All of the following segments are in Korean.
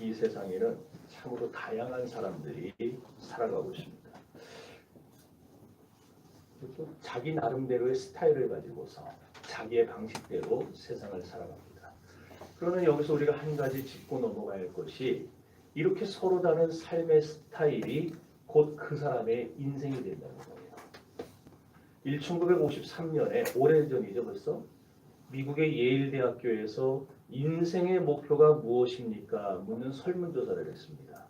이 세상에는 참으로 다양한 사람들이 살아가고 있습니다. 자기 나름대로의 스타일을 가지고서 자기의 방식대로 세상을 살아갑니다. 그러면 여기서 우리가 한 가지 짚고 넘어가야 할 것이 이렇게 서로 다른 삶의 스타일이 곧 그 사람의 인생이 된다는 거예요. 1953년에 오래전이죠 벌써 미국의 예일 대학교에서 인생의 목표가 무엇입니까? 묻는 설문조사를 했습니다.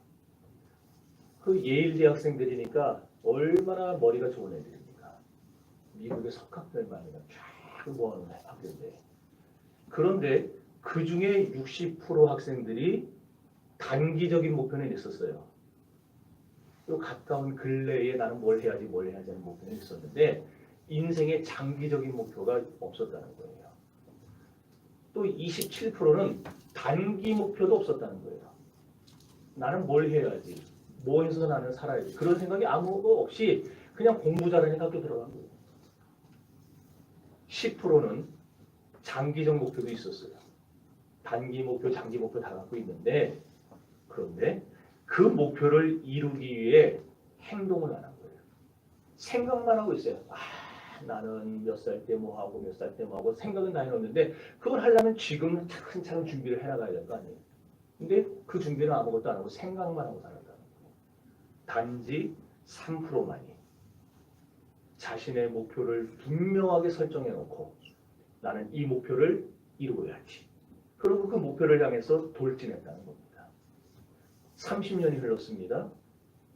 그 예일 대학생들이니까 얼마나 머리가 좋은 애들입니까? 미국의 석학들만이나 쫙 모아놓은 학교인데 그런데 그 중에 60% 학생들이 단기적인 목표는 있었어요. 또 가까운 근래에 나는 뭘 해야지 하는 목표는 있었는데 인생의 장기적인 목표가 없었다는 거예요. 또 27%는 단기 목표도 없었다는 거예요. 나는 뭘 해야지, 뭐 해서 나는 살아야지. 그런 생각이 아무것도 없이 그냥 공부 잘하니까 학교 들어간 거예요. 10%는 장기적 목표도 있었어요. 단기 목표, 장기 목표 다 갖고 있는데 그런데 그 목표를 이루기 위해 행동을 안 한 거예요. 생각만 하고 있어요. 나는 몇 살 때 뭐 하고 몇 살 때 뭐 하고 생각은 다 해놓는데 그걸 하려면 지금 차근차근 준비를 해나가야 될 거 아니에요. 근데 그 준비는 아무것도 안 하고 생각만 하고 살았다는 거예요. 단지 3%만이 자신의 목표를 분명하게 설정해놓고 나는 이 목표를 이루어야지. 그리고 그 목표를 향해서 돌진했다는 겁니다. 30년이 흘렀습니다.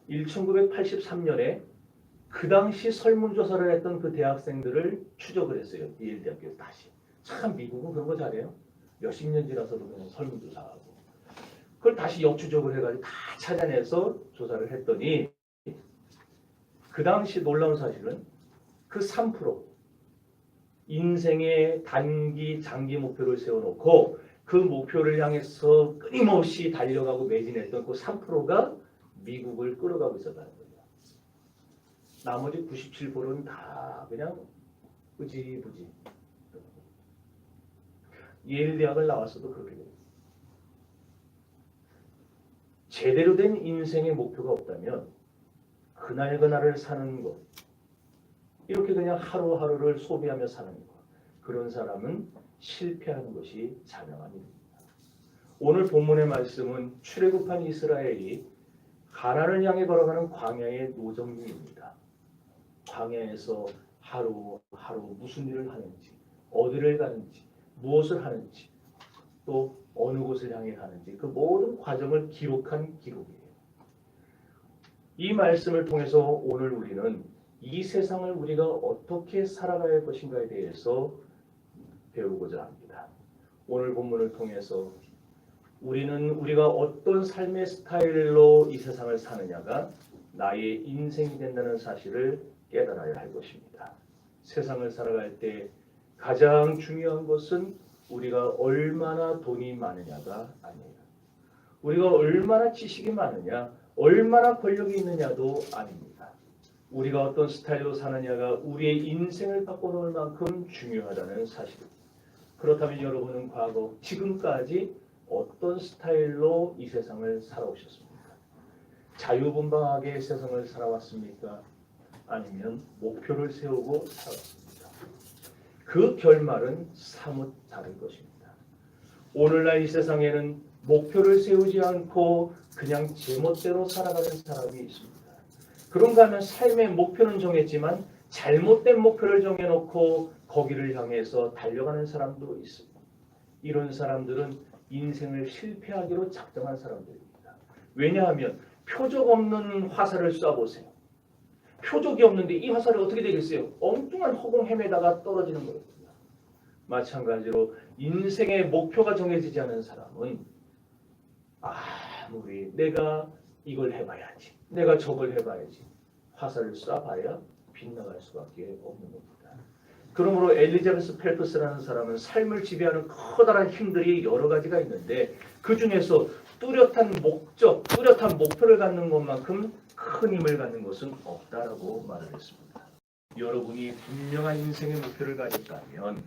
1983년에 그 당시 설문조사를 했던 그 대학생들을 추적을 했어요. 예일 대학교에서 다시. 참 미국은 그런 거 잘해요. 몇십 년 지나서도 그냥 설문조사하고. 그걸 다시 역추적을 해가지고 다 찾아내서 조사를 했더니 그 당시 놀라운 사실은 그 3% 인생의 단기, 장기 목표를 세워놓고 그 목표를 향해서 끊임없이 달려가고 매진했던 그 3%가 미국을 끌어가고 있었다는 거예요. 나머지 97%는 다 그냥 부지부지. 예일 대학을 나왔어도 그렇게 돼요. 제대로 된 인생의 목표가 없다면 그날그날을 사는 것, 이렇게 그냥 하루하루를 소비하며 사는 것, 그런 사람은 실패하는 것이 자명한 일입니다. 오늘 본문의 말씀은 출애굽한 이스라엘이 가나안을 향해 걸어가는 광야의 노정입니다. 광야에서 하루하루 무슨 일을 하는지, 어디를 가는지, 무엇을 하는지, 또 어느 곳을 향해 가는지 그 모든 과정을 기록한 기록이에요. 이 말씀을 통해서 오늘 우리는 이 세상을 우리가 어떻게 살아가야 할 것인가에 대해서 배우고자 합니다. 오늘 본문을 통해서 우리가 어떤 삶의 스타일로 이 세상을 사느냐가 나의 인생이 된다는 사실을 깨달아야 할 것입니다. 세상을 살아갈 때 가장 중요한 것은 우리가 얼마나 돈이 많으냐가 아니에요. 우리가 얼마나 지식이 많으냐, 얼마나 권력이 있느냐도 아닙니다. 우리가 어떤 스타일로 사느냐가 우리의 인생을 바꿔놓을 만큼 중요하다는 사실입니다. 그렇다면 여러분은 과거, 지금까지 어떤 스타일로 이 세상을 살아오셨습니까? 자유분방하게 세상을 살아왔습니까? 아니면 목표를 세우고 살았습니까? 그 결말은 사뭇 다를 것입니다. 오늘날 이 세상에는 목표를 세우지 않고 그냥 제멋대로 살아가는 사람이 있습니다. 그런가 하면 삶의 목표는 정했지만 잘못된 목표를 정해놓고 거기를 향해서 달려가는 사람도 있습니다. 이런 사람들은 인생을 실패하기로 작정한 사람들입니다. 왜냐하면 표적 없는 화살을 쏴보세요. 표적이 없는데 이 화살이 어떻게 되겠어요? 엉뚱한 허공 헤매다가 떨어지는 거거든요. 마찬가지로 인생의 목표가 정해지지 않은 사람은 아무리 내가 이걸 해봐야지, 내가 저걸 해봐야지 화살을 쏴봐야 빗나갈 수밖에 없는 겁니다. 그러므로 엘리자베스 펠프스라는 사람은 삶을 지배하는 커다란 힘들이 여러 가지가 있는데 그 중에서 뚜렷한 목적, 뚜렷한 목표를 갖는 것만큼 큰 힘을 갖는 것은 없다라고 말을 했습니다. 여러분이 분명한 인생의 목표를 가졌다면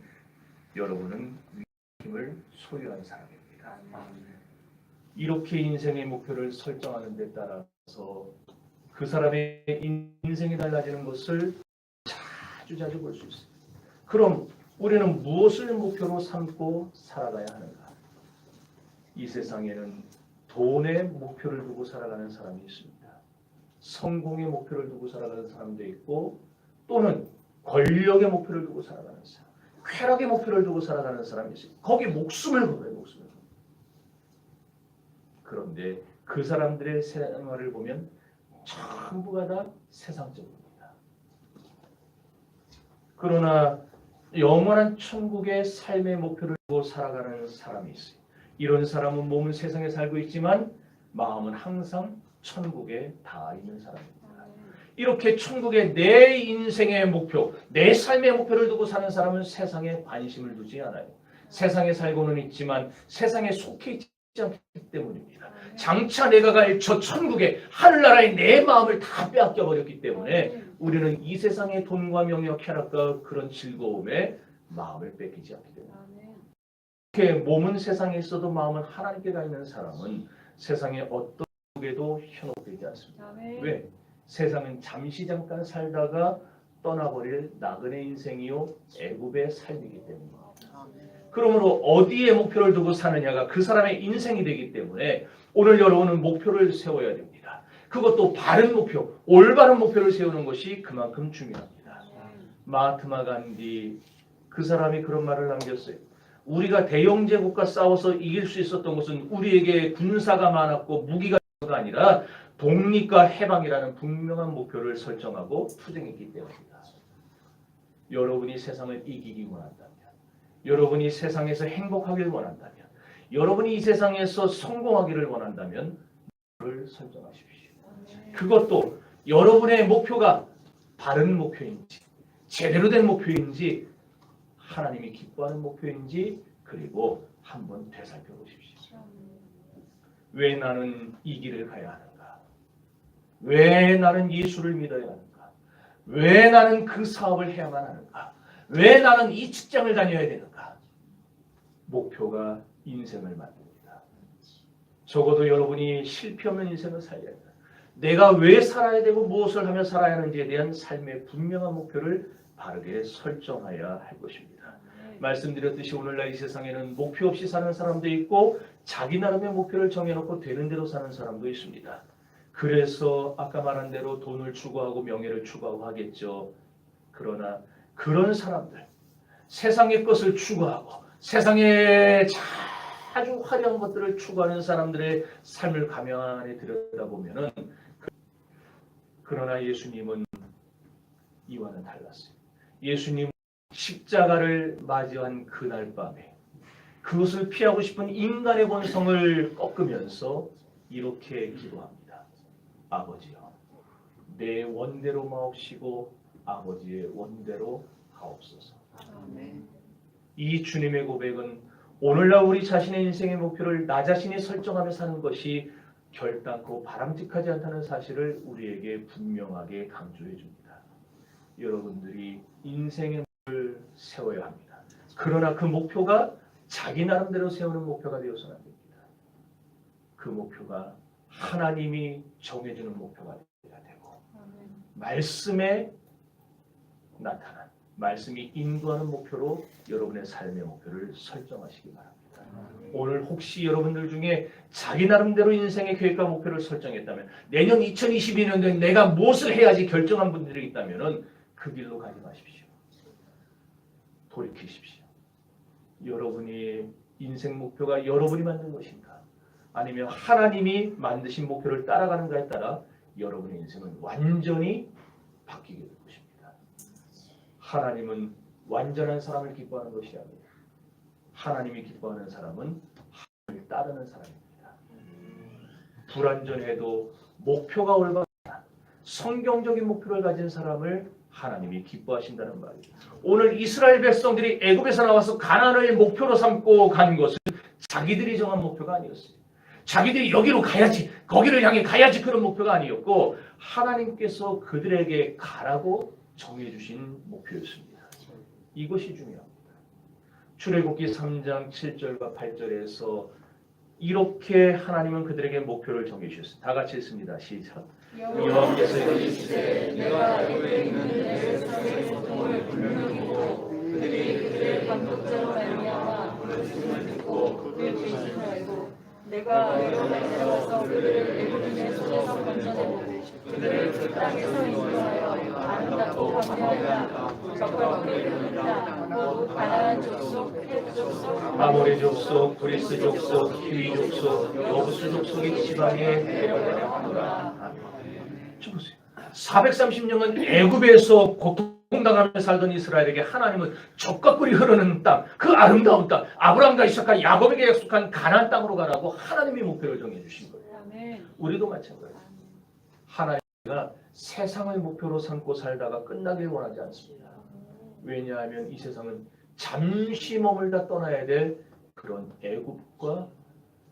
여러분은 힘을 소유한 사람입니다. 이렇게 인생의 목표를 설정하는 데 따라서 그 사람의 인생이 달라지는 것을 자주 볼 수 있습니다. 그럼 우리는 무엇을 목표로 삼고 살아가야 하는가? 이 세상에는 돈의 목표를 두고 살아가는 사람이 있습니다. 성공의 목표를 두고 살아가는 사람도 있고, 또는 권력의 목표를 두고 살아가는 사람, 쾌락의 목표를 두고 살아가는 사람이 있어요. 거기 목숨을 걸어요. 목숨을. 그런데 그 사람들의 생활을 보면 전부가 다 세상적입니다. 그러나 영원한 천국의 삶의 목표를 두고 살아가는 사람이 있어요. 이런 사람은 몸은 세상에 살고 있지만 마음은 항상 천국에 닿아 있는 사람입니다. 이렇게 천국의 내 인생의 목표, 내 삶의 목표를 두고 사는 사람은 세상에 관심을 두지 않아요. 세상에 살고는 있지만 세상에 속해 있지 않기 때문입니다. 장차 내가 갈 저 천국에 하늘나라에 내 마음을 다 빼앗겨 버렸기 때문에 우리는 이 세상의 돈과 명예와 쾌락과 그런 즐거움에 마음을 뺏기지 않기 때문입니다. 이렇게 몸은 세상에 있어도 마음은 하나님께 가 있는 사람은 세상의 어떤 속에도 현혹되지 않습니다. 왜? 세상은 잠시 잠깐 살다가 떠나버릴 나그네 인생이요 애굽의 삶이기 때문입니다. 그러므로 어디에 목표를 두고 사느냐가 그 사람의 인생이 되기 때문에 오늘 여러분은 목표를 세워야 됩니다. 그것도 바른 목표, 올바른 목표를 세우는 것이 그만큼 중요합니다. 마하트마 간디 그 사람이 그런 말을 남겼어요. 우리가 대영 제국과 싸워서 이길 수 있었던 것은 우리에게 군사가 많았고 무기가 아니라 독립과 해방이라는 분명한 목표를 설정하고 투쟁했기 때문입니다. 여러분이 세상을 이기기 원한다면, 여러분이 세상에서 행복하기를 원한다면, 여러분이 이 세상에서 성공하기를 원한다면 목표를 설정하십시오. 그것도 여러분의 목표가 바른 목표인지, 제대로 된 목표인지, 하나님이 기뻐하는 목표인지, 그리고 한번 되살펴 보십시오. 왜 나는 이 길을 가야 하는가? 왜 나는 예수를 믿어야 하는가? 왜 나는 그 사업을 해야만 하는가? 왜 나는 이 직장을 다녀야 되는가? 목표가 인생을 만듭니다. 적어도 여러분이 실패 없는 인생을 살려야 합니다. 내가 왜 살아야 되고 무엇을 하며 살아야 하는지에 대한 삶의 분명한 목표를 바르게 설정해야 할 것입니다. 말씀드렸듯이 오늘날 이 세상에는 목표 없이 사는 사람도 있고 자기 나름의 목표를 정해놓고 되는 대로 사는 사람도 있습니다. 그래서 아까 말한 대로 돈을 추구하고 명예를 추구하고 하겠죠. 그러나 그런 사람들, 세상의 것을 추구하고 세상에 아주 화려한 것들을 추구하는 사람들의 삶을 가만히 들여다보면은 그러나 예수님은 이와는 달랐어요. 예수님은 십자가를 맞이한 그날 밤에 그것을 피하고 싶은 인간의 본성을 꺾으면서 이렇게 기도합니다. 아버지여, 내 원대로 마옵시고 아버지의 원대로 하옵소서. 이 주님의 고백은 오늘날 우리 자신의 인생의 목표를 나 자신이 설정하며 사는 것이 결단코 바람직하지 않다는 사실을 우리에게 분명하게 강조해 줍니다. 여러분들이 인생의 목표를 세워야 합니다. 그러나 그 목표가 자기 나름대로 세우는 목표가 되어서는 안 됩니다. 그 목표가 하나님이 정해주는 목표가 되어야 되고 말씀에 나타난 말씀이 인도하는 목표로 여러분의 삶의 목표를 설정하시기 바랍니다. 오늘 혹시 여러분들 중에 자기 나름대로 인생의 계획과 목표를 설정했다면 내년 2022년도에 내가 무엇을 해야지 결정한 분들이 있다면 그 길로 가지 마십시오. 돌이키십시오. 여러분의 인생 목표가 여러분이 만든 것인가? 아니면 하나님이 만드신 목표를 따라가는가에 따라 여러분의 인생은 완전히 바뀌게 될 것입니다. 하나님은 완전한 사람을 기뻐하는 것이 아니에요. 하나님이 기뻐하는 사람은 하나님을 따르는 사람입니다. 불완전해도 목표가 올바른 성경적인 목표를 가진 사람을 하나님이 기뻐하신다는 말이에요. 오늘 이스라엘 백성들이 애굽에서 나와서 가나안을 목표로 삼고 간 것은 자기들이 정한 목표가 아니었어요. 자기들이 여기로 가야지, 거기를 향해 가야지 그런 목표가 아니었고 하나님께서 그들에게 가라고 정해주신 목표였습니다. 이것이 중요합니다. 출애굽기 3장 7절과 8절에서 이렇게 하나님은 그들에게 목표를 정해주셨어요. 다 같이 읽습니다. 시작. 여호와께서 이르시되 내가 애굽에 있는 내 백성의 고통을 분명히 보고 그들이 그들의 반독죄로 말미암아 부르짖음을 듣고 그의 죄심을 알고 내가 너희를 데려와서 그들을 애굽인의 손에서 건져내고 그들을 그 땅에서 인도하여 아름답고 광대하다 적과 꿀이 흐른다 곧 가나안 족속, 헷 족속, 아모리 족속, 브리스 족속, 히위 족속, 여부스 족속의 지방에 데려가려 하노라. 좀 보세요. 430년은 애굽에서 고통당하며 살던 이스라엘에게 하나님은 적과 꿀이 흐르는 땅, 그 아름다운 땅, 아브라함과 이삭과 야곱에게 약속한 가나안 땅으로 가라고 하나님이 목표를 정해주신 거예요. 우리도 마찬가지예요. 하나님과 세상을 목표로 삼고 살다가 끝나길 원하지 않습니다. 왜냐하면 이 세상은 잠시 머물다 떠나야 될 그런 애굽과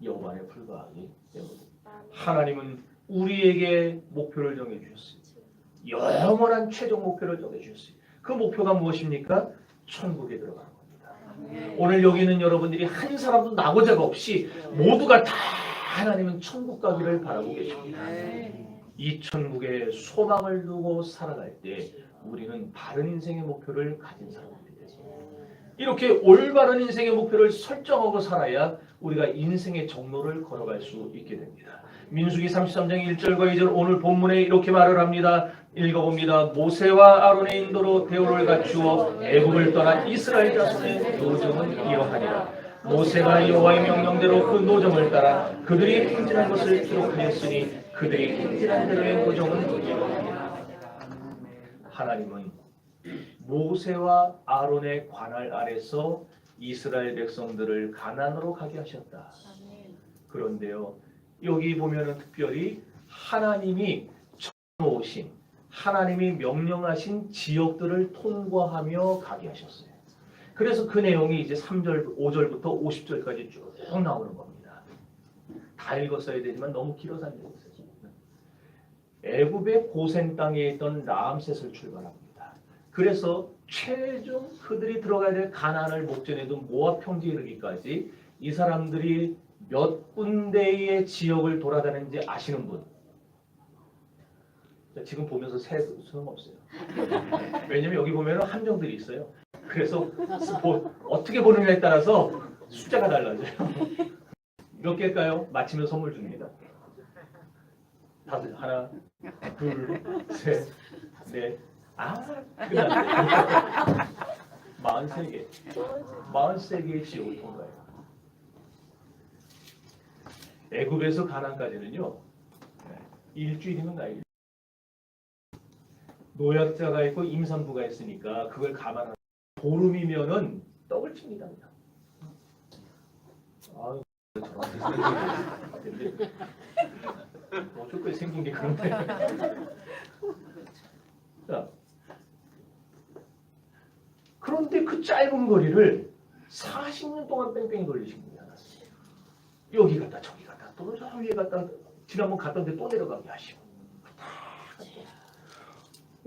여관에 불과하기 때문에 하나님은 우리에게 목표를 정해주셨어요. 영원한 최종 목표를 정해주셨어요. 그 목표가 무엇입니까? 천국에 들어가는 겁니다. 오늘 여기 있는 여러분들이 한 사람도 나고자가 없이 모두가 다 하나님은 천국 가기를 바라고 계십니다. 이 천국에 소망을 두고 살아갈 때 우리는 바른 인생의 목표를 가진 사람들이 되죠. 이렇게 올바른 인생의 목표를 설정하고 살아야 우리가 인생의 정로를 걸어갈 수 있게 됩니다. 민수기 33장 1절과 2절 오늘 본문에 이렇게 말을 합니다. 읽어봅니다. 모세와 아론의 인도로 대우를 갖추어 애굽을 떠난 이스라엘 자손의 노정은 이러하니라. 모세가 여호와의 명령대로 그 노정을 따라 그들이 행진한 것을 기록하였으니 그들이 행진한 대로의 노정은 이러하니라. 하나님은 모세와 아론의 관할 아래서 이스라엘 백성들을 가나안으로 가게 하셨다. 그런데요, 여기 보면은 특별히 하나님이 정해오신, 하나님이 명령하신 지역들을 통과하며 가게 하셨어요. 그래서 그 내용이 이제 3절, 5절부터 50절까지 쭉 나오는 겁니다. 다 읽었어야 되지만 너무 길어서 안 읽었어요. 애굽의 고센 땅에 있던 라암셋을 출발합니다. 그래서 최종 그들이 들어가야 될 가나안을 목전에 둔 모압 평지에 이르기까지 이 사람들이 몇 군데의 지역을 돌아다니는지 아시는 분? 지금 보면서 세도 소용없어요. 왜냐면 여기 보면 함정들이 있어요. 그래서 어떻게 보느냐에 따라서 숫자가 달라져요. 몇 개일까요? 맞히면 선물 줍니다. 다들 하나, 둘, 셋, 넷. 끝났네. 43개. 43개의 지역을 통과해요. 애굽에서 가나안까지는요. 일주일이면 가요. 노약자가 있고 임산부가 있으니까 그걸 감안하고 보름이면은 떡을 칩니다. 아유, 저런데 어쩔 거에 생긴 게 그런데. 자, 그런데 그 짧은 거리를 40년 동안 뺑뺑이 돌리신 분이 하나 있어요. 여기 갔다 저기 갔다 또 저 위에 갔다 지난번 갔던데 또 내려가게 하시고.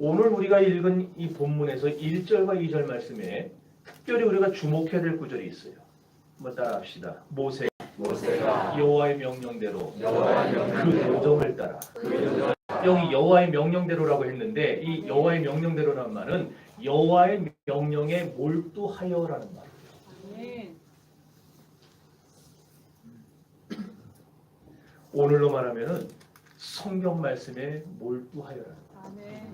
오늘 우리가 읽은 이 본문에서 1절과 2절 말씀에 특별히 우리가 주목해야 될 구절이 있어요. 한번 따라합시다. 모세가 여호와의 명령대로 그 노정을 따라. 여기 여호와의 명령대로라고 했는데 이 여호와의 명령대로라는 말은 여호와의 명령에 몰두하여라는 말이에요. 오늘로 말하면은 성경 말씀에 몰두하여라는 말이에요.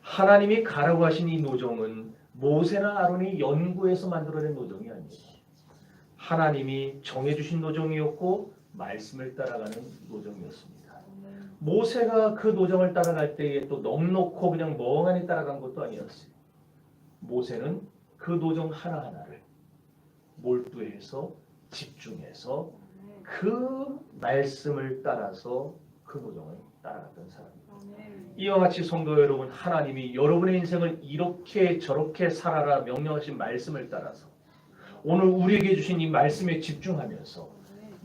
하나님이 가라고 하신 이 노정은 모세나 아론이 연구해서 만들어낸 노정이 아니에요. 하나님이 정해주신 노정이었고 말씀을 따라가는 노정이었습니다. 모세가 그 노정을 따라갈 때에 또 넉넉고 그냥 멍하니 따라간 것도 아니었어요. 모세는 그 노정 하나하나를 몰두해서 집중해서 그 말씀을 따라서 그 노정을 따라갔던 사람입니다. 이와 같이 성도 여러분, 하나님이 여러분의 인생을 이렇게 저렇게 살아라 명령하신 말씀을 따라서 오늘 우리에게 주신 이 말씀에 집중하면서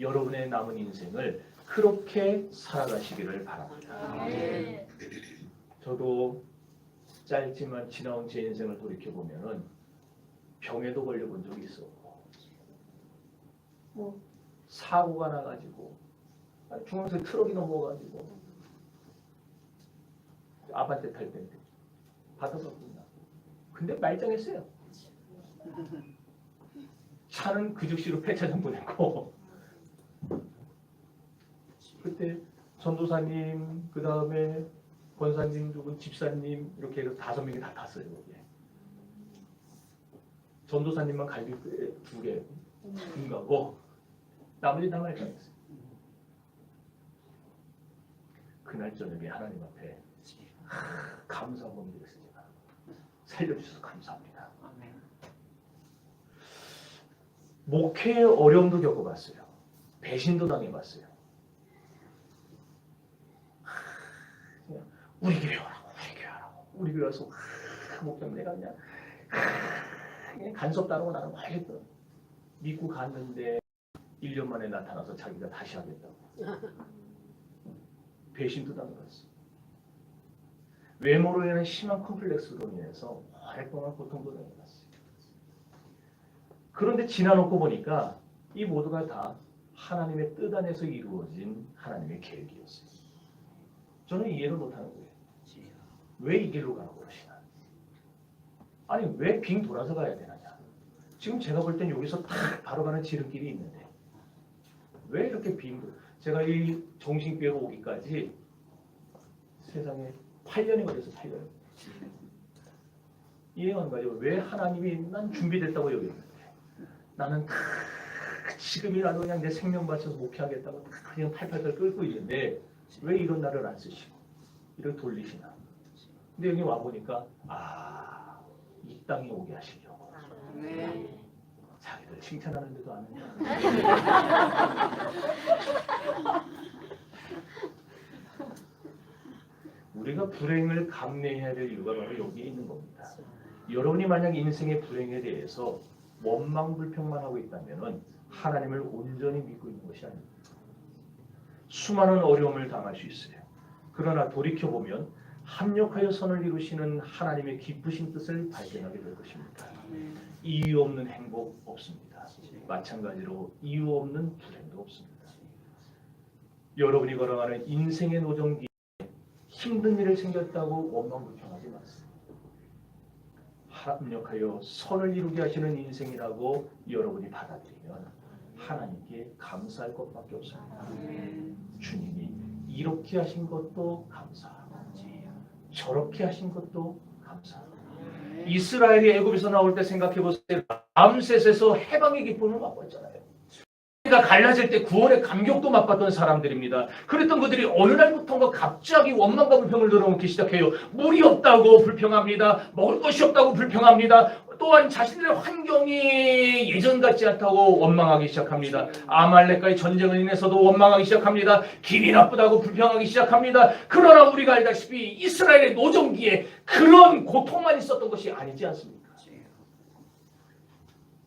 여러분의 남은 인생을 그렇게 살아가시기를 바랍니다. 저도 짧지만 지나온 제 인생을 돌이켜보면 병에도 걸려본 적이 있었고 사고가 나가지고 중앙선 트럭이 넘어가지고 아반떼 탈 때인데 받아봤구나. 근데 말짱했어요. 차는 그 즉시로 폐차장 보냈고 그때 전도사님 그 다음에 권사님 누군 집사님 이렇게 해서 5명이 다 탔어요. 거기에. 전도사님만 갈비뼈에 2개 가고 나머지 다 말짱했어요. 그날 저녁에 하나님 앞에 감사한 마음이 들었어요. 제가. 살려주셔서 감사합니다. 목회의 어려움도 겪어봤어요. 배신도 당해봤어요. 그냥 우리 교회 오라고, 우리 교회 오라고, 우리 교회 와서 목장 내가 그냥 간섭 따르고 나는 막 했던. 믿고 갔는데 1년 만에 나타나서 자기가 다시 하겠다고. 배신도 당해봤어요. 외모로 인한 심한 컴플렉스로 인해서 오랫동안 고통도 당해봤어요. 그런데 지나놓고 보니까 이 모두가 다 하나님의 뜻 안에서 이루어진 하나님의 계획이었어요. 저는 이해를 못하는 거예요. 왜 이 길로 가라고 그러시나? 아니 왜 빙 돌아서 가야 되느냐? 지금 제가 볼 땐 여기서 딱 바로 가는 지름길이 있는데 왜 이렇게 제가 이 정신교회로 오기까지 세상에 8년이 걸려서 8년. 이해가 안 가죠? 왜 하나님이 난 준비됐다고 여기는데 나는 다 지금이라도 그냥 내 생명 바쳐서 목회하겠다고 그냥 팔팔팔 끓고 있는데 왜 이런 날을 안 쓰시고 이걸 돌리시나? 근데 여기 와 보니까 이 땅에 오게 하시려고. 자기들 칭찬하는데도 안 하냐? 우리가 불행을 감내해야 될 이유가 바로 여기에 있는 겁니다. 여러분이 만약 인생의 불행에 대해서 원망 불평만 하고 있다면 하나님을 온전히 믿고 있는 것이 아닙니다. 수많은 어려움을 당할 수 있어요. 그러나 돌이켜보면 합력하여 선을 이루시는 하나님의 기쁘신 뜻을 발견하게 될 것입니다. 이유 없는 행복 없습니다. 마찬가지로 이유 없는 불행도 없습니다. 여러분이 걸어가는 인생의 노정기에 힘든 일을 생겼다고 원망 불평하지 마세요. 합력하여 선을 이루게 하시는 인생이라고 여러분이 받아들이면 하나님께 감사할 것밖에 없습니다. 주님이 이렇게 하신 것도 감사하고 저렇게 하신 것도 감사하고 이스라엘이 애굽에서 나올 때 생각해보세요. 람셋에서 해방의 기쁨을 맛봤잖아요. 그러니까 갈라질 때 구원의 감격도 맛봤던 사람들입니다. 그랬던 그들이 어느 날부터인가 갑자기 원망과 불평을 들어오기 시작해요. 물이 없다고 불평합니다. 먹을 것이 없다고 불평합니다. 또한 자신들의 환경이 예전 같지 않다고 원망하기 시작합니다. 아말렉과의 전쟁을 인해서도 원망하기 시작합니다. 길이 나쁘다고 불평하기 시작합니다. 그러나 우리가 알다시피 이스라엘의 노정기에 그런 고통만 있었던 것이 아니지 않습니까?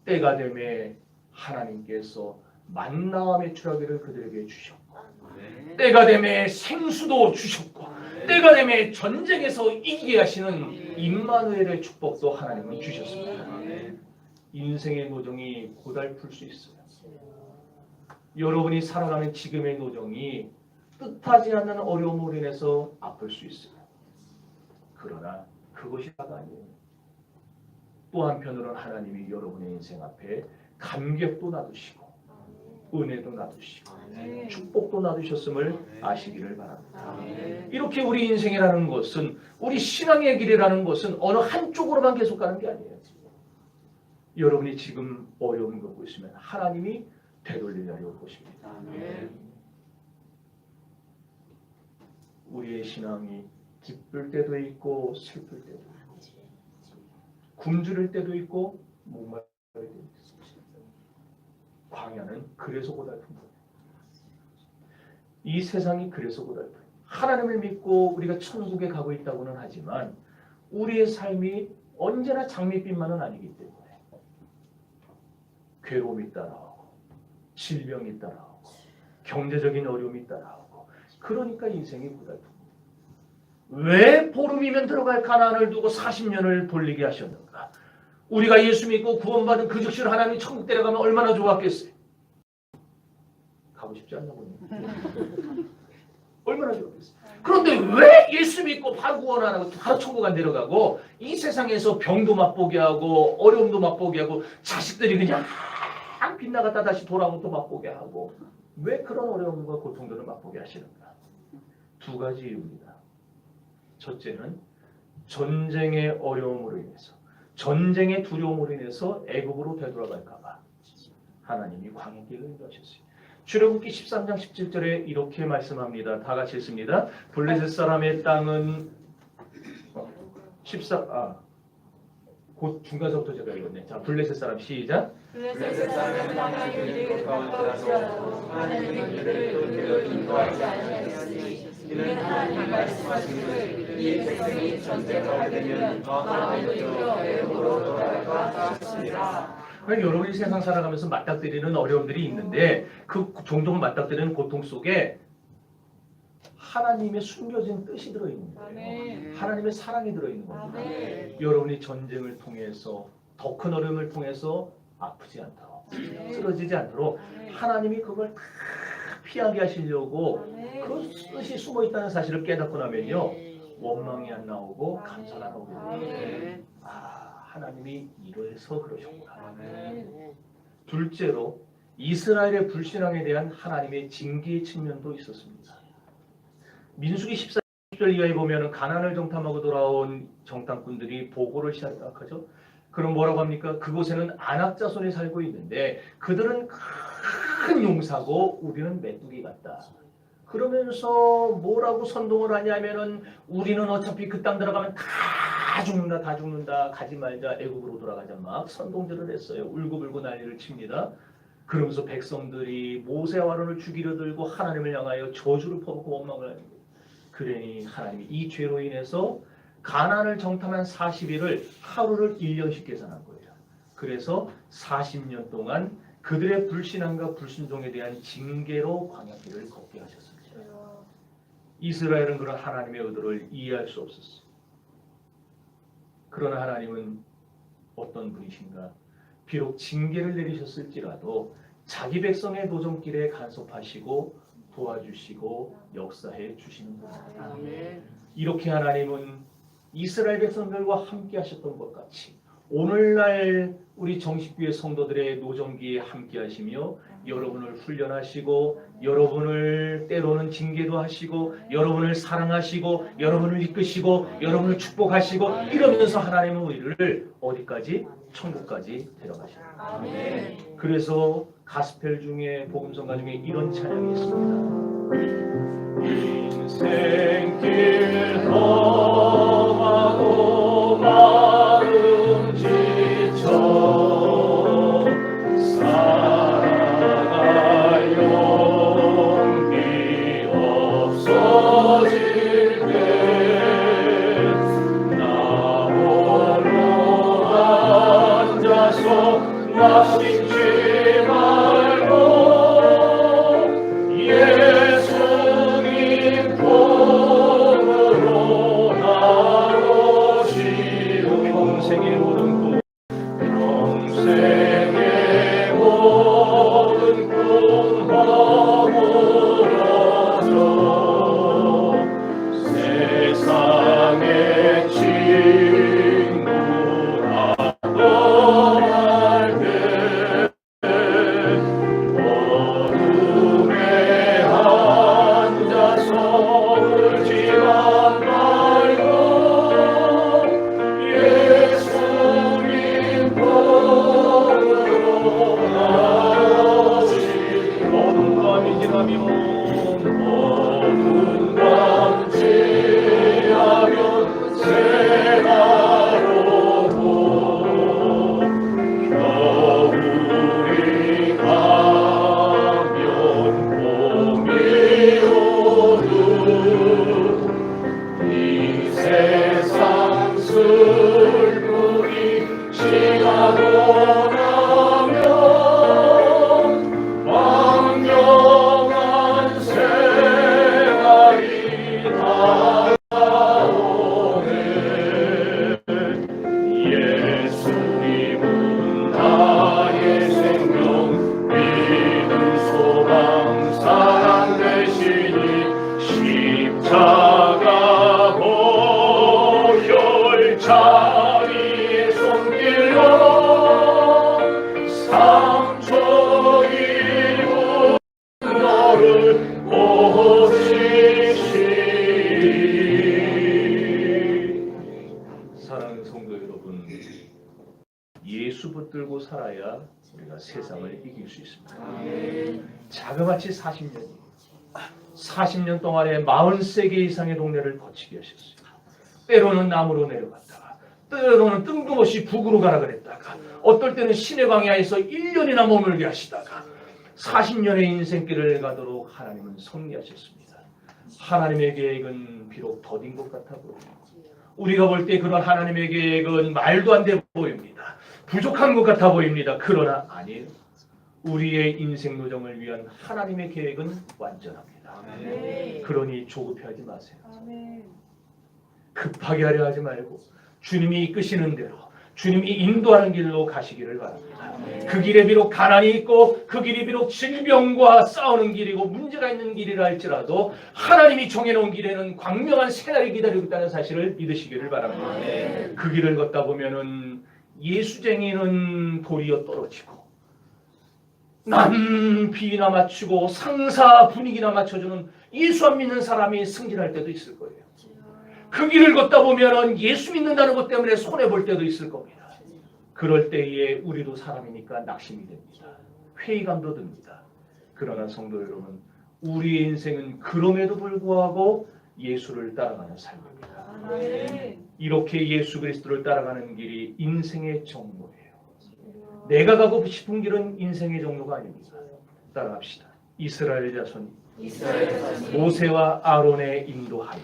때가 되매 하나님께서 만나와 메추라기를 그들에게 주셨고 때가 되매 생수도 주셨고 때가 되매 전쟁에서 이기게 하시는 임마누엘의 축복도 하나님은 주셨습니다. 인생의 노정이 고달플 수 있어요. 여러분이 살아가는 지금의 노정이 뜻하지 않는 어려움으로 인해서 아플 수 있어요. 그러나 그것이 다가 아니에요. 또 한편으로는 하나님이 여러분의 인생 앞에 감격도 놔두시고 은혜도 놔두시고 축복도 놔두셨음을 아시기를 바랍니다. 이렇게 우리 인생이라는 것은 우리 신앙의 길이라는 것은 어느 한쪽으로만 계속 가는 게 아니에요. 여러분이 지금 어려움을 겪고 있으면 하나님이 되돌릴 날이 올 것입니다. 우리의 신앙이 기쁠 때도 있고 슬플 때도 있고 굶주릴 때도 있고 목마를 때도 있습니다. 광야는 그래서 고달픈 거예요. 이 세상이 그래서 고달픈 하나님을 믿고 우리가 천국에 가고 있다고는 하지만 우리의 삶이 언제나 장밋빛만은 아니기 때문에 괴로움이 따라오고 질병이 따라오고 경제적인 어려움이 따라오고 그러니까 인생이 고달픈 거예요. 왜 보름이면 들어갈 가나안을 두고 40년을 돌리게 하셨는가? 우리가 예수 믿고 구원받은 그 즉시로 하나님이 천국 데려가면 얼마나 좋았겠어요. 가고 싶지 않나 보네. 얼마나 좋겠어. 그런데 왜 예수 믿고 바로 구원 안 하고 바로 천국 안 데려가고 이 세상에서 병도 맛보게 하고 어려움도 맛보게 하고 자식들이 그냥 빗나갔다 다시 돌아오면 또 맛보게 하고 왜 그런 어려움과 고통들을 맛보게 하시는가? 두 가지 이유입니다. 첫째는 전쟁의 어려움으로 인해서 전쟁의 두려움으로 인해서 애국으로 되돌아갈까 봐 하나님이 광야 길을 인도하셨어요. 출애굽기 13장 17절에 이렇게 말씀합니다. 다 같이 읽습니다. 블레셋 사람의 땅은 곧 중간서부터 제가 읽었네. 자, 블레셋 사람 시작. 블레셋 사람은 하나님의 이르기를 가까울지라도 하나님의 길을 그대로 인도하지 아니하였으니 이는 하나님이 말씀하시기를 이 백성이 전쟁을 하게 되면 마음을 돌이켜 애굽으로 돌아갈까 하셨습니다. 여러분이 세상 살아가면서 맞닥뜨리는 어려움들이 있는데 그 종종 맞닥뜨리는 고통 속에 하나님의 숨겨진 뜻이 들어있는 거예요. 하나님의 사랑이 들어있는 겁니다. 여러분이 전쟁을 통해서 더 큰 어려움을 통해서 아프지 않도록 쓰러지지 않도록 하나님이 그걸 다 피하게 하시려고 그 뜻이 숨어있다는 사실을 깨닫고 나면요 원망이 안 나오고 감사가 나오거든요. 하나님이 이래서 그러셨구나. 둘째로 이스라엘의 불신앙에 대한 하나님의 징계의 측면도 있었습니다. 민수기 14절 이하에 보면 가나안을 정탐하고 돌아온 정탐꾼들이 보고를 시작하죠. 그럼 뭐라고 합니까? 그곳에는 아낙 자손이 살고 있는데 그들은 큰 용사고 우리는 메뚜기 같다. 그러면서 뭐라고 선동을 하냐면은 우리는 어차피 그 땅 들어가면 다 죽는다 가지 말자 애국으로 돌아가자 막 선동들을 했어요. 울고불고 난리를 칩니다. 그러면서 백성들이 모세와 아론을 죽이려 들고 하나님을 향하여 저주를 퍼붓고 원망을 합니다. 그러니 하나님이 이 죄로 인해서 가나안을 정탐한 40일을 하루를 1년씩 계산한 거예요. 그래서 40년 동안 그들의 불신앙과 불순종에 대한 징계로 광야길을 걷게 하셨습니다. 이스라엘은 그런 하나님의 의도를 이해할 수 없었어요. 그러나 하나님은 어떤 분이신가? 비록 징계를 내리셨을지라도 자기 백성의 도전길에 간섭하시고 도와주시고 역사해 주시는 분입니다. 이렇게 하나님은 이스라엘 백성들과 함께 하셨던 것 같이 오늘날 우리 정식교회 성도들의 노정기에 함께 하시며 여러분을 훈련하시고 여러분을 때로는 징계도 하시고 여러분을 사랑하시고 여러분을 이끄시고 여러분을 축복하시고 이러면서 하나님은 우리를 어디까지? 천국까지 데려가십니다. 그래서 가스펠 중에 복음성가 중에 이런 찬양이 있습니다. 인생길 험하고 마음 지쳐 살아갈 용기 없어질 때 나 홀로 앉아서 낙심치 말고 예수님 품으로 나오시오. 평생의 모든 꿈 평생의 모든 꿈 허물어져 세상의 친구라 떠날 때 어둠에 앉아서 울지만 말고 예수님 품으로 나오시오. 어두운 밤이 지나면 어두운 밤 지나면 새가 오고 겨울이 가면 봄이 오는 이 세상 슬픔이 지나고 나면 왕경한 생활이 이길 수 있습니다. 자그마치 40년 동안에 43개 이상의 동네를 거치게 하셨어요. 때로는 남으로 내려갔다가 때로는 뜬금없이 북으로 가라 그랬다가 어떨 때는 시내 광야에서 1년이나 머물게 하시다가 40년의 인생길을 가도록 하나님은 섭리하셨습니다. 하나님의 계획은 비록 더딘 것 같아 보입니다. 우리가 볼 때 그런 하나님의 계획은 말도 안 돼 보입니다. 부족한 것 같아 보입니다. 그러나 아니에요. 우리의 인생 노정을 위한 하나님의 계획은 완전합니다. 그러니 조급해하지 마세요. 급하게 하려 하지 말고 주님이 이끄시는 대로 주님이 인도하는 길로 가시기를 바랍니다. 그 길에 비록 가난이 있고 그 길이 비록 질병과 싸우는 길이고 문제가 있는 길이라 할지라도 하나님이 정해놓은 길에는 광명한 새날이 기다리고 있다는 사실을 믿으시기를 바랍니다. 그 길을 걷다 보면은 예수쟁이는 도리어 떨어지고 남 비나 맞추고 상사 분위기나 맞춰주는 예수 안 믿는 사람이 승진할 때도 있을 거예요. 그 길을 걷다 보면은 예수 믿는다는 것 때문에 손해볼 때도 있을 겁니다. 그럴 때에 우리도 사람이니까 낙심이 됩니다. 회의감도 듭니다. 그러나 성도 여러분, 우리의 인생은 그럼에도 불구하고 예수를 따라가는 삶입니다. 이렇게 예수 그리스도를 따라가는 길이 인생의 정로예요. 내가 가고 싶은 길은 인생의 정로가 아닙니다. 따라갑시다. 이스라엘 자손이 모세와 아론의 인도하에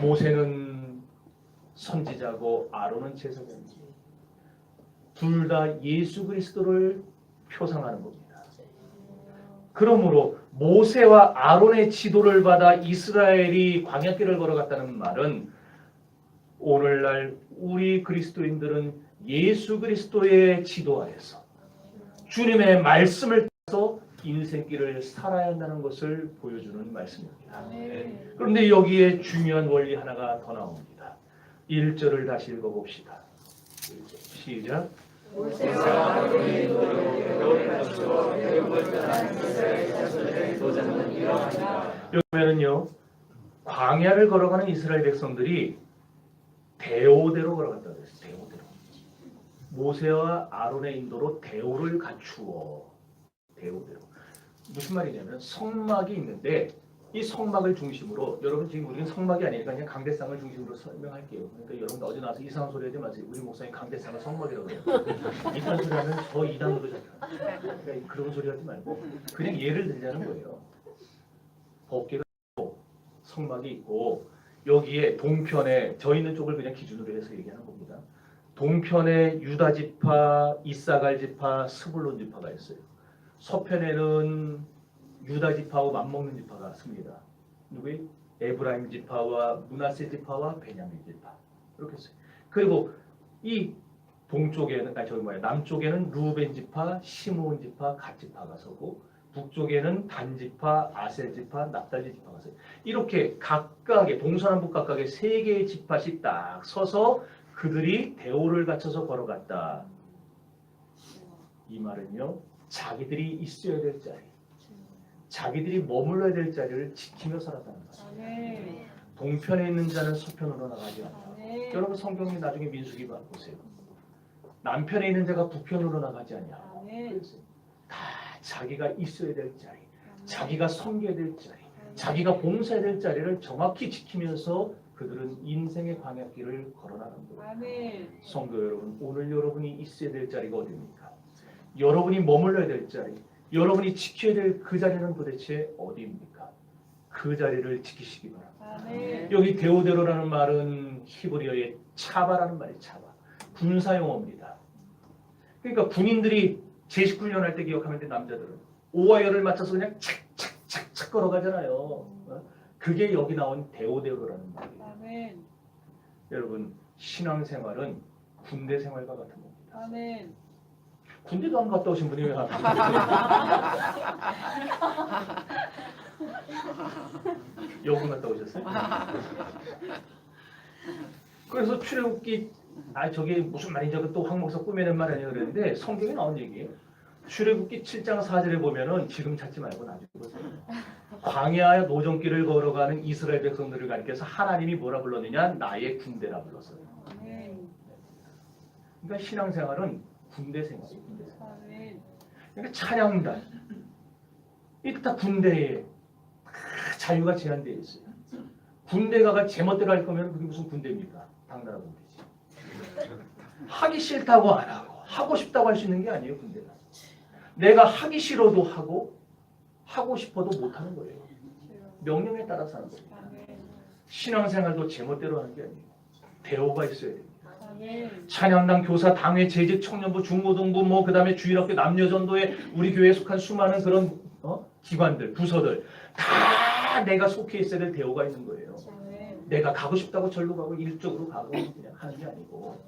모세는 선지자고 아론은 제사장입니다. 둘 다 예수 그리스도를 표상하는 겁니다. 그러므로 모세와 아론의 지도를 받아 이스라엘이 광야길을 걸어갔다는 말은 오늘날 우리 그리스도인들은 예수 그리스도의 지도하에서 주님의 말씀을 따라서 인생길을 살아야 한다는 것을 보여주는 말씀입니다. 그런데 여기에 중요한 원리 하나가 더 나옵니다. 1절을 다시 읽어봅시다. 시작. 모세와 아론의 인도로 갖추어 배움을 따른 이스라엘 자손의 도전은 이러하니라. 여기면은요, 광야를 걸어가는 이스라엘 백성들이 대오대로 걸어갔다고 했어요. 대오대로. 모세와 아론의 인도로 대오를 갖추어. 대오대로. 무슨 말이냐면 성막이 있는데 이 성막을 중심으로 여러분 지금 우리는 성막이 아니니까 그냥 강대상을 중심으로 설명할게요. 그러니까 여러분 어디 나와서 이상한 소리 하지 마세요. 우리 목사님 강대상을 성막이라고 해요. 이딴 소리 하면 더 이단으로 잡혀요. 그러니까 그런 소리 하지 말고 그냥 예를 들자는 거예요. 법궤가 있고 성막이 있고 여기에 동편에 저 있는 쪽을 그냥 기준으로 해서 얘기하는 겁니다. 동편에 유다 지파, 이사갈 지파, 스불론 지파가 있어요. 서편에는 유다 지파와 맞먹는 지파가 씁니다. 누구의? 에브라임 지파와 므낫세 지파와 베냐민 지파. 이렇게 써요. 그리고 이 동쪽에는 남쪽에는 루벤 지파, 시므온 지파, 갓 지파가 서고 북쪽에는 단 지파, 아셀 지파, 납달리 지파가 서요. 이렇게 각각의 동서남북 각각의 세 개의 지파씩 딱 서서 그들이 대오를 갖춰서 걸어갔다. 이 말은요, 자기들이 있어야 될 자리, 자기들이 머물러야 될 자리를 지키며 살았다는 거예요. 동편에 있는 자는 서편으로 나가지 않아. 여러분 성경에 나중에 민수기 보세요. 남편에 있는 자가 북편으로 나가지 않냐. 다 자기가 있어야 될 자리, 자기가 섬겨야 될 자리, 자기가 봉사해야 될 자리를 정확히 지키면서 그들은 인생의 광야길을 걸어나간 거예요. 성도 여러분, 오늘 여러분이 있어야 될 자리가 어디입니까? 여러분이 머물러야 될 자리, 여러분이 지켜야 될 그 자리는 도대체 어디입니까? 그 자리를 지키시기 바랍니다. 여기 대오대로라는 말은 히브리어의 차바라는 말이에요. 차바. 군사용어입니다. 그러니까 군인들이 제식 훈련 할 때 기억하면 돼. 남자들은 오와 열을 맞춰서 그냥 착착착착 걸어가잖아요. 그게 여기 나온 대오대로라는 말이에요. 여러분, 신앙생활은 군대 생활과 같은 겁니다. 군대도 안 갔다 오신 분이 왜 여군 갔다 오셨어요? 그래서 출애굽기 저게 무슨 말인지 또 황 목사 꾸며낸 말 아니에요 그랬는데 성경에 나온 얘기예요. 출애굽기 7장 4절에 보면은 지금 찾지 말고 나중에 보세요. 광야의 노정길을 걸어가는 이스라엘 백성들을 가리켜서 하나님이 뭐라 불렀느냐? 나의 군대라 불렀어요. 그러니까 신앙생활은 군대 생활이에요. 군대 생활. 아멘. 그러니까 찬양단 이게 다 군대에 다 자유가 제한되어 있어요. 군대 가가 제멋대로 할 거면 그게 무슨 군대입니까? 당나라 군대지. 하기 싫다고 안 하고 하고 싶다고 할 수 있는 게 아니에요. 군대가. 내가 하기 싫어도 하고 싶어도 못 하는 거예요. 명령에 따라서 하는 거예요. 아멘. 신앙생활도 제멋대로 하는 게 아니에요. 대오가 있어야 돼요. 아멘. 찬양단, 교사, 당회, 재직, 청년부, 중고등부, 뭐 그다음에 주일학교, 남녀전도회, 우리 교회에 속한 수많은 그런 기관들, 부서들 다 내가 속해 있어야 될 대오가 있는 거예요. 아멘. 내가 가고 싶다고 절로 가고 일적으로 가고 그냥 하는 게 아니고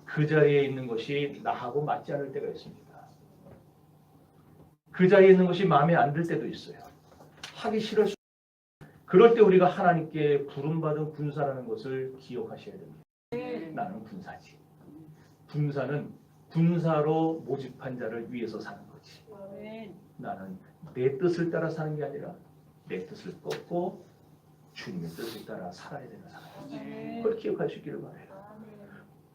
그 자리에 있는 것이 나하고 맞지 않을 때가 있습니다. 그 자리에 있는 것이 마음에 안 들 때도 있어요. 하기 싫을 수. 그럴 때 우리가 하나님께 부름받은 군사라는 것을 기억하셔야 됩니다. 나는 군사지. 군사는 군사로 모집한 자를 위해서 사는 거지. 아멘. 나는 내 뜻을 따라 사는 게 아니라 내 뜻을 꺾고 주님의 뜻을 따라 살아야 되는 사람이지. 아멘. 그걸 기억할 수 있기를 바라요. 아멘.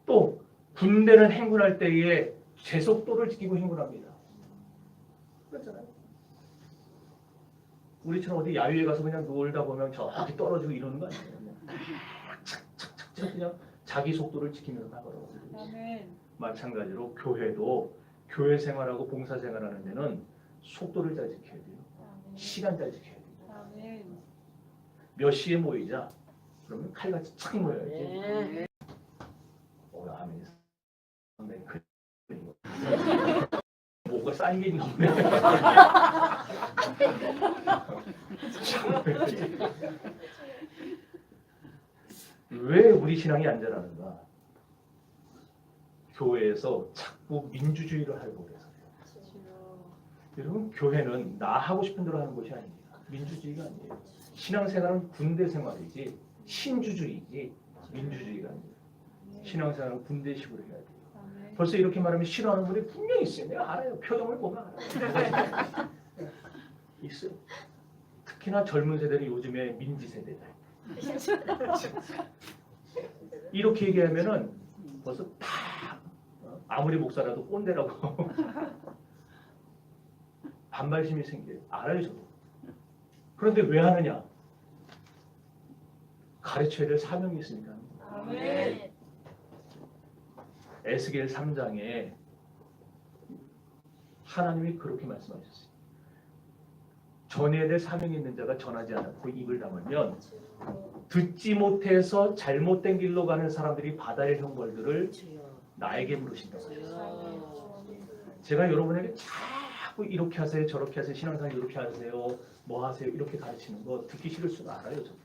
또 군대는 행군할 때에 제속도를 지키고 행군합니다. 그렇잖아요. 우리처럼 어디 야유회 가서 그냥 놀다 보면 저기 떨어지고 이러는 거 아니에요. 그냥 착착착착 그냥 자기 속도를 지키면서 나가라고. 아멘. 마찬가지로 교회도 교회 생활하고 봉사 생활하는 데는 속도를 잘 지켜야 돼요. 아멘. 시간 잘 지켜야 돼요. 아멘. 몇 시에 모이자. 그러면 칼같이 착 모여야지. 아멘. 상당히 큰 뭐가 쌓인 게 있나 보네. 왜 우리 신앙이 안 자라는가? 교회에서 자꾸 민주주의를 하려고 그래서요. 여러분, 교회는 나 하고 싶은 대로 하는 것이 아닙니다. 민주주의가 아니에요. 신앙생활은 군대 생활이지 신주주의지 민주주의가 아니에요. 신앙생활은 군대식으로 해야 돼요. 아멘. 벌써 이렇게 말하면 싫어하는 분이 분명히 있어요. 내가 알아요. 표정을 보면 알아요. 있어요. 특히나 젊은 세대는 요즘에 민지 세대들. 이렇게 얘기하면은 벌써 다 아무리 목사라도 꼰대라고 반발심이 생겨요. 알아요, 저도. 그런데 왜 하느냐? 가르쳐야 될 사명이 있으니까. 아멘. 에스겔 3장에 하나님이 그렇게 말씀하셨어요. 전해야 될 사명이 있는 자가 전하지 않고 입을 다물면 듣지 못해서 잘못된 길로 가는 사람들이 받아야 할 형벌들을 나에게 물으신다고 하셨어요. 제가 여러분에게 자꾸 이렇게 하세요, 저렇게 하세요, 신앙생활 이렇게 하세요, 뭐 하세요 이렇게 가르치는 거 듣기 싫을 수가 알아요. 저도.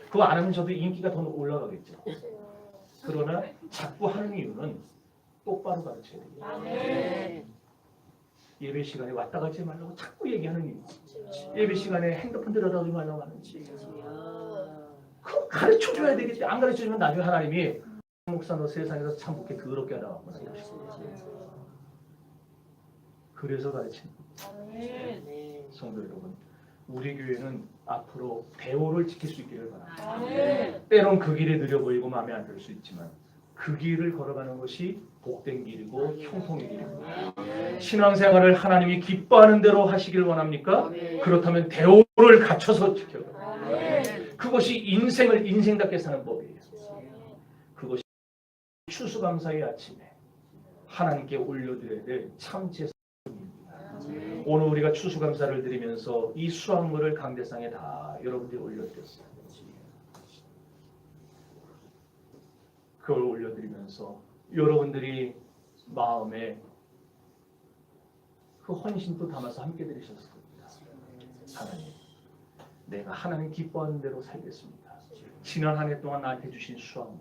그거 안 하면 저도 인기가 더 올라가겠죠. 그러나 자꾸 하는 이유는 똑바로 가르쳐야 돼요. 아멘. 예배 시간에 왔다 가지 말라고 자꾸 얘기하는 이유. 예배 시간에 핸드폰 들여다보지 말라고 하는 이유. 그거 가르쳐줘야 되겠지. 안 가르쳐주면 나중에 하나님이 목사 너 세상에서 참 그렇게 더럽게 하다 왔구나 이러시고. 그래서 가르치는 거예요. 아멘. 성도 여러분, 우리 교회는 앞으로 대오를 지킬 수 있기를 바랍니다. 아멘. 때론 그 길이 느려 보이고 마음에 안 들 수 있지만 그 길을 걸어가는 것이 복된 길이고 형통의 길입니다. 신앙생활을 하나님이 기뻐하는 대로 하시길 원합니까? 그렇다면 대오를 갖춰서 지켜요. 아멘. 그것이 인생을 인생답게 사는 법이에요. 그것이 추수감사의 아침에 하나님께 올려드려야 될 참제사입니다. 오늘 우리가 추수감사를 드리면서 이 수확물을 강대상에 다 여러분들이 올려드렸어요. 그걸 올려드리면서 여러분들이 마음에 그 헌신도 담아서 함께 드리셨을 겁니다. 하나님, 내가 하나님 기뻐하는 대로 살겠습니다. 지난 한 해 동안 나한테 주신 수확물,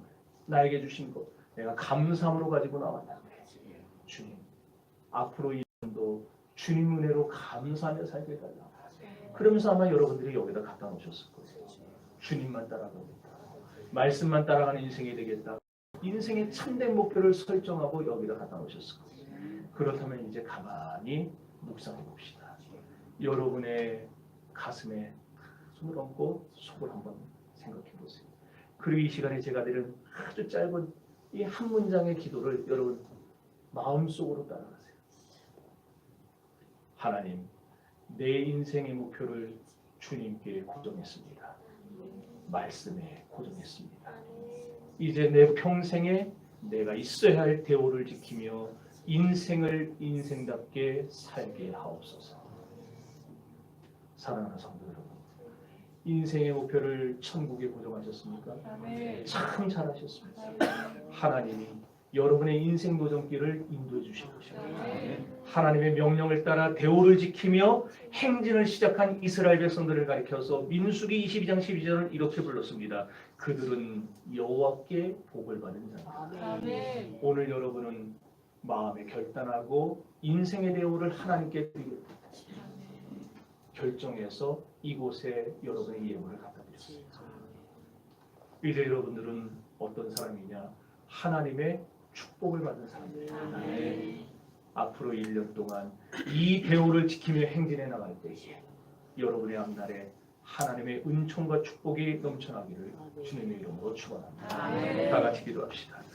나에게 주신 것, 내가 감사함으로 가지고 나왔다. 주님, 앞으로 이 년도 주님 은혜로 감사하며 살게 해달라. 그러면서 아마 여러분들이 여기다 갖다 놓으셨을 거예요. 주님만 따라가겠다. 말씀만 따라가는 인생이 되겠다. 인생의 참된 목표를 설정하고 여기다 갖다 놓으셨을 거예요. 그렇다면 이제 가만히 묵상해 봅시다. 여러분의 가슴에 손을 얹고 속을 한번 생각해 보세요. 그리고 이 시간에 제가 드린 아주 짧은 이 한 문장의 기도를 여러분 마음속으로 따라가세요. 하나님, 내 인생의 목표를 주님께 고정했습니다. 말씀에 고정했습니다. 이제 내 평생에 내가 있어야 할 대오를 지키며 인생을 인생답게 살게 하옵소서. 사랑하는 성도 여러분, 인생의 목표를 천국에 고정하셨습니까? 아멘. 참 잘하셨습니다. 하나님이 여러분의 인생 도전길을 인도해 주실 것입니다. 하나님의 명령을 따라 대오를 지키며 행진을 시작한 이스라엘 백성들을 가리켜서 민수기 22장 12절을 이렇게 불렀습니다. 그들은 여호와께 복을 받은 자다. 아멘. 오늘 여러분은 마음에 결단하고 인생의 대오를 하나님께 드리겠다 결정해서 이곳에 여러분의 예물을 갖다 드렸습니다. 이제 여러분들은 어떤 사람이냐? 하나님의 축복을 받은 사람들입니다. 앞으로 1년 동안 이 대오를 지키며 행진해 나갈 때에 여러분의 앞날에 하나님의 은총과 축복이 넘쳐나기를 주님의 이름으로 축원합니다. 다 같이 기도합시다.